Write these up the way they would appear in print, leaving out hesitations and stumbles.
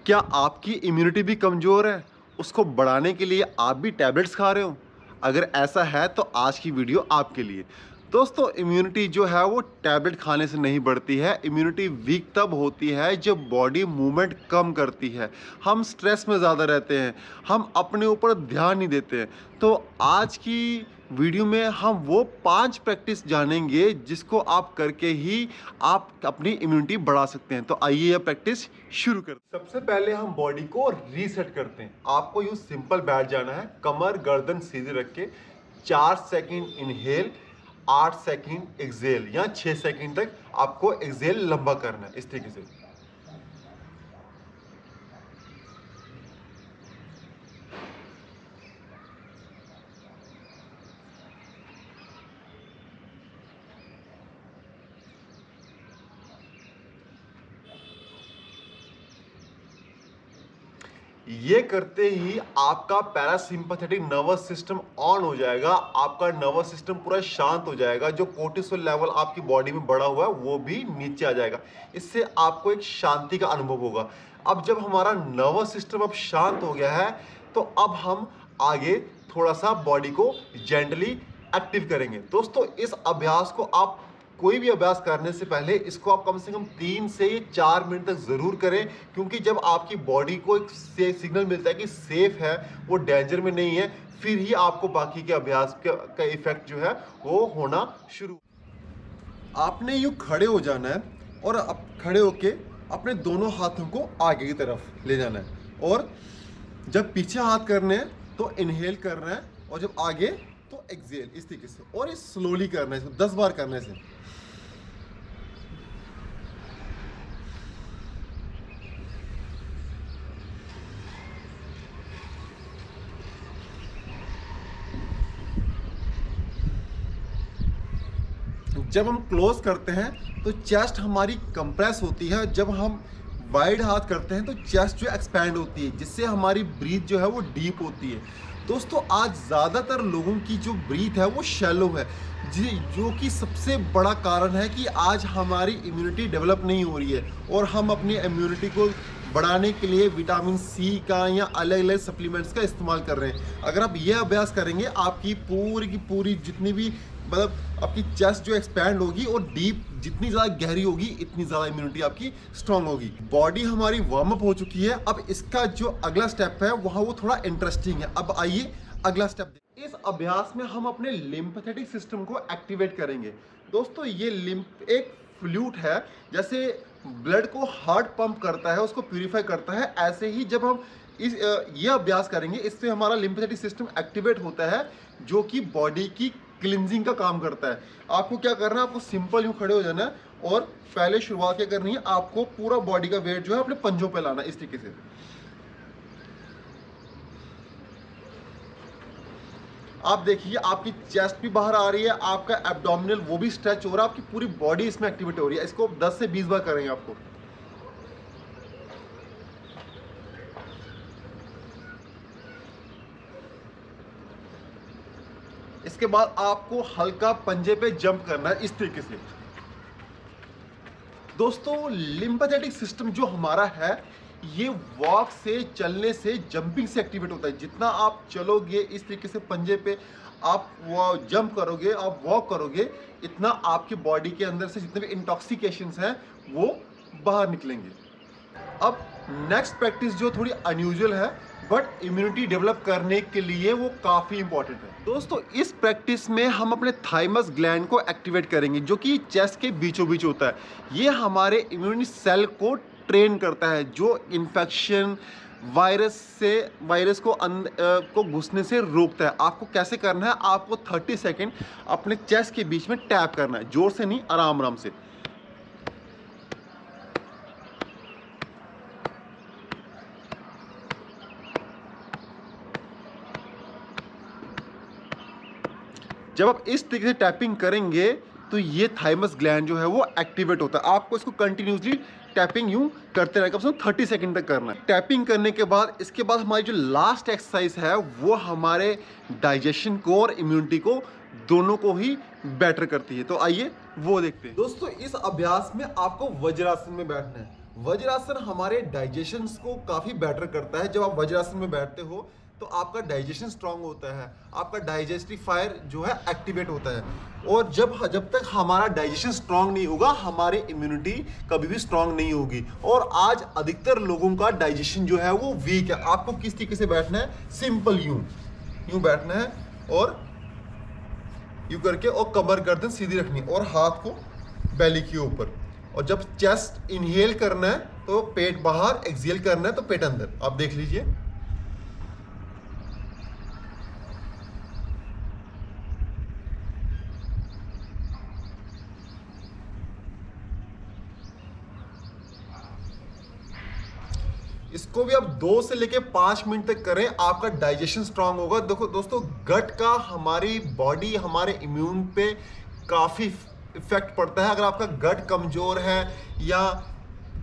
क्या आपकी इम्यूनिटी भी कमज़ोर है? उसको बढ़ाने के लिए आप भी टैबलेट्स खा रहे हो? अगर ऐसा है तो आज की वीडियो आपके लिए। दोस्तों, इम्यूनिटी जो है वो टैबलेट खाने से नहीं बढ़ती है। इम्यूनिटी वीक तब होती है जब बॉडी मूवमेंट कम करती है, हम स्ट्रेस में ज़्यादा रहते हैं, हम अपने ऊपर ध्यान नहीं देते हैं। तो आज की वीडियो में हम वो 5 प्रैक्टिस जानेंगे जिसको आप करके ही आप अपनी इम्यूनिटी बढ़ा सकते हैं। तो आइए यह प्रैक्टिस शुरू करते हैं। सबसे पहले हम बॉडी को रीसेट करते हैं। आपको यूं सिंपल बैठ जाना है, कमर गर्दन सीधे रख के 4 सेकंड इनहेल, 8 सेकंड एक्सहेल या 6 सेकंड तक आपको एक्सहेल लंबा करना है। इस तरीके से ये करते ही आपका पैरासिम्पैथेटिक नर्वस सिस्टम ऑन हो जाएगा, आपका नर्वस सिस्टम पूरा शांत हो जाएगा। जो कोर्टिसोल लेवल आपकी बॉडी में बढ़ा हुआ है वो भी नीचे आ जाएगा। इससे आपको एक शांति का अनुभव होगा। अब जब हमारा नर्वस सिस्टम अब शांत हो गया है तो अब हम आगे थोड़ा सा बॉडी को जेंटली एक्टिव करेंगे। दोस्तों, इस अभ्यास को आप कोई भी अभ्यास करने से पहले इसको आप कम से कम 3 से 4 मिनट तक ज़रूर करें, क्योंकि जब आपकी बॉडी को एक सिग्नल मिलता है कि सेफ है, वो डेंजर में नहीं है, फिर ही आपको बाकी के अभ्यास का इफेक्ट जो है वो होना शुरू। आपने यूँ खड़े हो जाना है और अब खड़े होके अपने दोनों हाथों को आगे की तरफ ले जाना है और जब पीछे हाथ करने हैं तो इनहेल करना है और जब आगे तो एक्सहेल, इस तरीके से। और ये स्लोली करना है, इसको 10 बार करने से। जब हम क्लोज करते हैं तो चेस्ट हमारी कंप्रेस होती है। जब हम वाइड हाथ करते हैं तो चेस्ट जो एक्सपैंड होती है, जिससे हमारी ब्रीथ जो है वो डीप होती है। दोस्तों, आज ज़्यादातर लोगों की जो ब्रीथ है वो शैलो है, जो कि सबसे बड़ा कारण है कि आज हमारी इम्यूनिटी डेवलप नहीं हो रही है और हम अपनी इम्यूनिटी को बढ़ाने के लिए विटामिन सी का या अलग अलग सप्लीमेंट्स का इस्तेमाल कर रहे हैं। अगर आप ये अभ्यास करेंगे, आपकी पूरी की पूरी जितनी भी मतलब आपकी चेस्ट जो एक्सपैंड होगी और डीप जितनी ज़्यादा गहरी होगी, इतनी ज़्यादा इम्यूनिटी आपकी स्ट्रांग होगी। बॉडी हमारी वार्म अप हो चुकी है। अब इसका जो अगला स्टेप है वहाँ वो थोड़ा इंटरेस्टिंग है। अब आइए अगला स्टेप। इस अभ्यास में हम अपने लिम्फेटिक सिस्टम को एक्टिवेट करेंगे। दोस्तों, ये लिम्फ एक फ्लूइड है, जैसे ब्लड को हार्ट पंप करता है, उसको प्यूरिफाई करता है। ऐसे ही जब हम ये अभ्यास करेंगे, इससे हमारा लिम्फेटिक सिस्टम एक्टिवेट होता है, जो कि बॉडी की क्लिनजिंग का काम करता है। आपको क्या करना है, आपको सिंपल यूँ खड़े हो जाना है और पहले शुरुआत क्या करनी है, आपको पूरा बॉडी का वेट जो है अपने पंजों पे लाना है, इस तरीके से। आप देखिए, आपकी चेस्ट भी बाहर आ रही है, आपका एब्डोमिनल वो भी स्ट्रेच हो रहा है, आपकी पूरी बॉडी इसमें एक्टिवेट हो रही है। इसको 10 से 20 बार करेंगे आपको। इसके बाद आपको हल्का पंजे पे जंप करना है, इस तरीके से। दोस्तों, लिम्फेटिक सिस्टम जो हमारा है ये वॉक से, चलने से, जंपिंग से एक्टिवेट होता है। जितना आप चलोगे इस तरीके से पंजे पे, आप वो जंप करोगे, आप वॉक करोगे, इतना आपकी बॉडी के अंदर से जितने भी इंटॉक्सिकेशंस हैं वो बाहर निकलेंगे। अब नेक्स्ट प्रैक्टिस जो थोड़ी अनयूजुअल है, बट इम्यूनिटी डेवलप करने के लिए वो काफ़ी इंपॉर्टेंट है। दोस्तों, इस प्रैक्टिस में हम अपने थाइमस ग्लैंड को एक्टिवेट करेंगे, जो कि चेस्ट के बीचों बीच होता है। ये हमारे इम्यून सेल को ट्रेन करता है, जो इन्फेक्शन वायरस को घुसने से रोकता है। आपको कैसे करना है, आपको 30 सेकेंड अपने चेस्ट के बीच में टैप करना है, जोर से नहीं, आराम आराम से। जब आप इस तरीके से टैपिंग करेंगे तो ये थाइमस ग्लैंड जो है वो एक्टिवेट होता है। आपको इसको कंटिन्यूसली टैपिंग यूं करते रहना, कम से कम 30 सेकंड तक करना है। टैपिंग करने के बाद इसके बाद हमारी जो लास्ट एक्सरसाइज है वो हमारे डाइजेशन को और इम्यूनिटी को दोनों को ही बेटर करती है। तो आइए वो देखते हैं। दोस्तों, इस अभ्यास में आपको वज्रासन में बैठना है। वज्रासन हमारे डाइजेशन को काफ़ी बेटर करता है। जब आप वज्रासन में बैठते हो तो आपका डाइजेशन स्ट्रांग होता है, आपका डाइजेस्टिव फायर जो है एक्टिवेट होता है। और जब तक हमारा डाइजेशन स्ट्रांग नहीं होगा, हमारी इम्यूनिटी कभी भी स्ट्रांग नहीं होगी। और आज अधिकतर लोगों का डाइजेशन जो है वो वीक है। आपको किस तरीके से बैठना है, सिंपल यूं बैठना है और यूं करके, और कमर गर्दन सीधी रखनी और हाथ को बेली के ऊपर। और जब चेस्ट इनहेल करना है तो पेट बाहर, एक्सहेल करना है तो पेट अंदर। आप देख लीजिए। इसको भी आप 2 से लेके 5 मिनट तक करें, आपका डाइजेशन स्ट्रांग होगा। देखो दोस्तों, गट का हमारी बॉडी, हमारे इम्यून पे काफ़ी इफेक्ट पड़ता है। अगर आपका गट कमज़ोर है या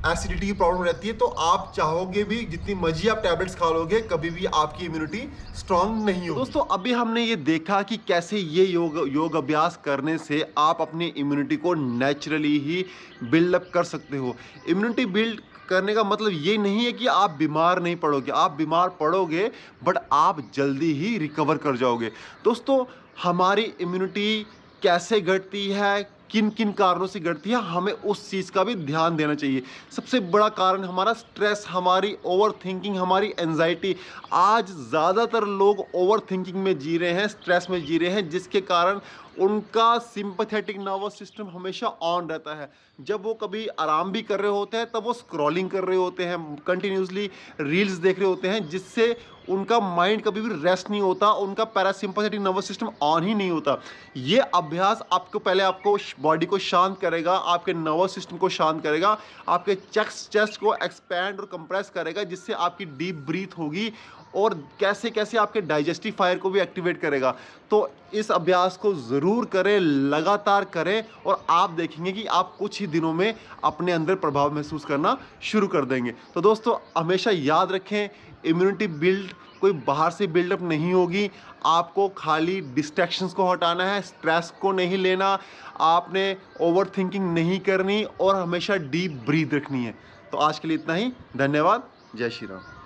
एसिडिटी की प्रॉब्लम रहती है तो आप चाहोगे भी जितनी मर्जी आप टैबलेट्स खा लोगे, कभी भी आपकी इम्यूनिटी स्ट्रांग नहीं होगी। दोस्तों, अभी हमने ये देखा कि कैसे ये योग अभ्यास करने से आप अपनी इम्यूनिटी को नेचुरली ही बिल्डअप कर सकते हो। इम्यूनिटी बिल्ड करने का मतलब ये नहीं है कि आप बीमार नहीं पड़ोगे, आप बीमार पड़ोगे बट आप जल्दी ही रिकवर कर जाओगे। दोस्तों, हमारी इम्यूनिटी कैसे घटती है, किन किन कारणों से घटती है, हमें उस चीज़ का भी ध्यान देना चाहिए। सबसे बड़ा कारण हमारा स्ट्रेस, हमारी ओवर थिंकिंग, हमारी एंजाइटी। आज ज़्यादातर लोग ओवर थिंकिंग में जी रहे हैं, स्ट्रेस में जी रहे हैं, जिसके कारण उनका सिंपैथेटिक नर्वस सिस्टम हमेशा ऑन रहता है। जब वो कभी आराम भी कर रहे होते हैं तब वो स्क्रॉलिंग कर रहे होते हैं, कंटिन्यूसली रील्स देख रहे होते हैं, जिससे उनका माइंड कभी भी रेस्ट नहीं होता, उनका पैरासिम्पैथेटिक नर्वस सिस्टम ऑन ही नहीं होता। ये अभ्यास आपको बॉडी को शांत करेगा, आपके नर्वस सिस्टम को शांत करेगा, आपके चेस्ट को एक्सपैंड और कंप्रेस करेगा, जिससे आपकी डीप ब्रीथ होगी और कैसे कैसे आपके डाइजेस्टिव फायर को भी एक्टिवेट करेगा। तो इस अभ्यास को ज़रूर करें, लगातार करें, और आप देखेंगे कि आप कुछ ही दिनों में अपने अंदर प्रभाव महसूस करना शुरू कर देंगे। तो दोस्तों, हमेशा याद रखें, इम्यूनिटी बिल्ड कोई बाहर से बिल्डअप नहीं होगी। आपको खाली डिस्ट्रैक्शंस को हटाना है, स्ट्रेस को नहीं लेना, आपने ओवर थिंकिंग नहीं करनी और हमेशा डीप ब्रीथ रखनी है। तो आज के लिए इतना ही। धन्यवाद। जय श्री राम।